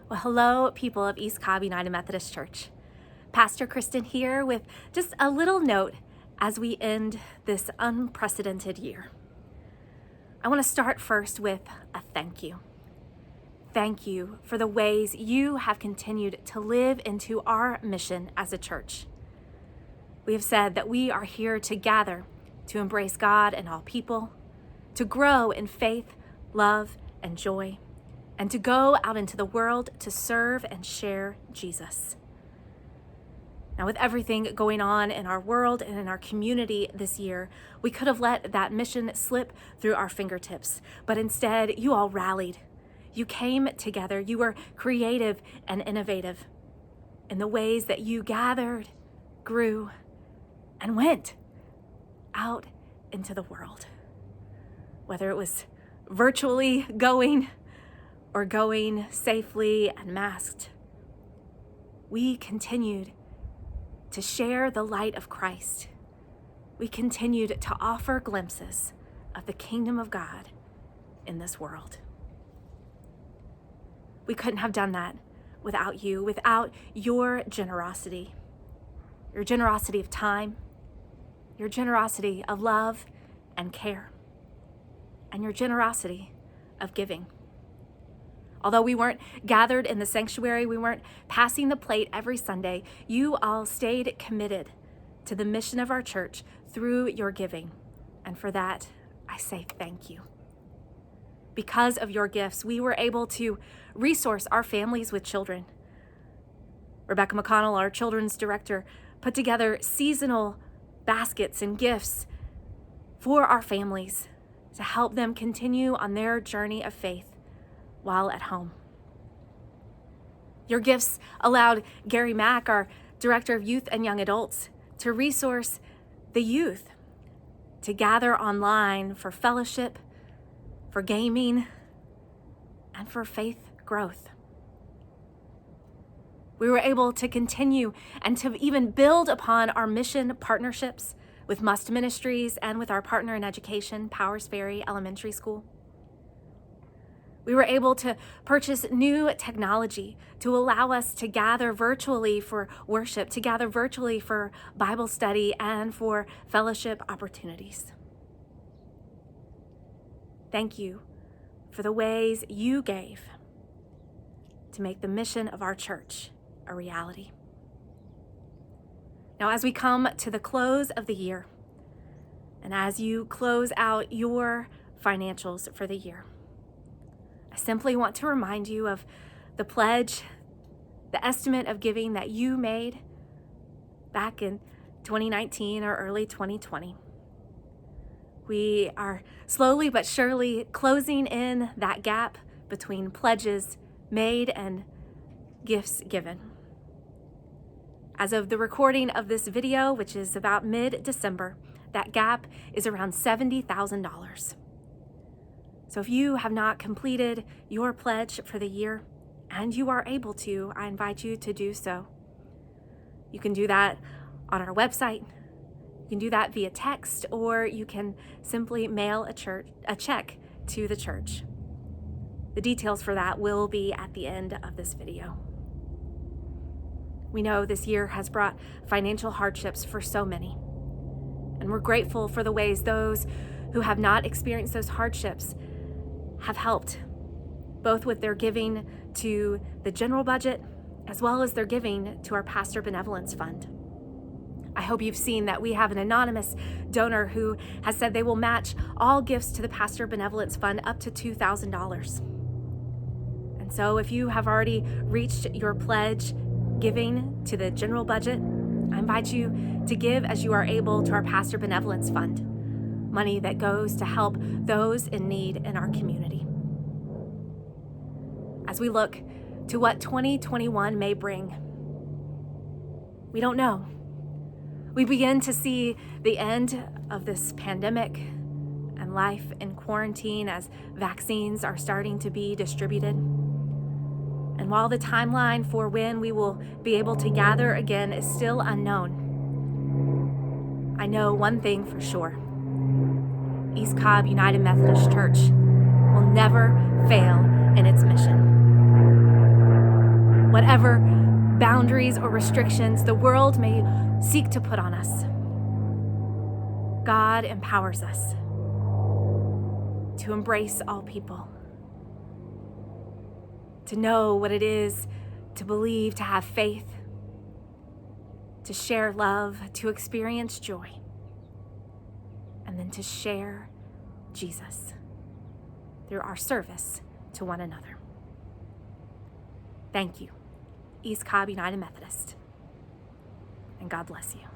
Well, hello, people of East Cobb United Methodist Church. Pastor Kristen here with just a little note as we end this unprecedented year. I want to start first with a thank you. Thank you for the ways you have continued to live into our mission as a church. We have said that we are here to gather, to embrace God and all people, to grow in faith, love, and joy, and to go out into the world to serve and share Jesus. Now, with everything going on in our world and in our community this year, we could have let that mission slip through our fingertips, but instead, you all rallied. You came together. You were creative and innovative in the ways that you gathered, grew, and went out into the world. Whether it was virtually going or going safely and masked, we continued to share the light of Christ. We continued to offer glimpses of the kingdom of God in this world. We couldn't have done that without you, without your generosity of time, your generosity of love and care, and your generosity of giving. Although we weren't gathered in the sanctuary, we weren't passing the plate every Sunday, you all stayed committed to the mission of our church through your giving. And for that, I say thank you. Because of your gifts, we were able to resource our families with children. Rebecca McConnell, our children's director, put together seasonal baskets and gifts for our families to help them continue on their journey of faith while at home. Your gifts allowed Gary Mack, our director of youth and young adults, to resource the youth to gather online for fellowship, for gaming, and for faith growth. We were able to continue and to even build upon our mission partnerships with Must Ministries and with our partner in education, Powers Ferry Elementary School. We were able to purchase new technology to allow us to gather virtually for worship, to gather virtually for Bible study and for fellowship opportunities. Thank you for the ways you gave to make the mission of our church a reality. Now, as we come to the close of the year, and as you close out your financials for the year, I simply want to remind you of the pledge, the estimate of giving that you made back in 2019 or early 2020. We are slowly but surely closing in that gap between pledges made and gifts given. As of the recording of this video, which is about mid-December, that gap is around $70,000. So if you have not completed your pledge for the year, and you are able to, I invite you to do so. You can do that on our website. You can do that via text, or you can simply mail a check to the church. The details for that will be at the end of this video. We know this year has brought financial hardships for so many, and we're grateful for the ways those who have not experienced those hardships have helped, both with their giving to the general budget as well as their giving to our Pastor Benevolence Fund. I hope you've seen that we have an anonymous donor who has said they will match all gifts to the Pastor Benevolence Fund up to $2,000. And so if you have already reached your pledge giving to the general budget, I invite you to give as you are able to our Pastor Benevolence Fund, money that goes to help those in need in our community. As we look to what 2021 may bring, we don't know. We begin to see the end of this pandemic and life in quarantine as vaccines are starting to be distributed. And while the timeline for when we will be able to gather again is still unknown, I know one thing for sure. East Cobb United Methodist Church will never fail in its mission. whatever boundaries or restrictions the world may seek to put on us. God empowers us to embrace all people, to know what it is to believe, to have faith, to share love, to experience joy, and then to share Jesus through our service to one another. Thank you, East Cobb United Methodist, and God bless you.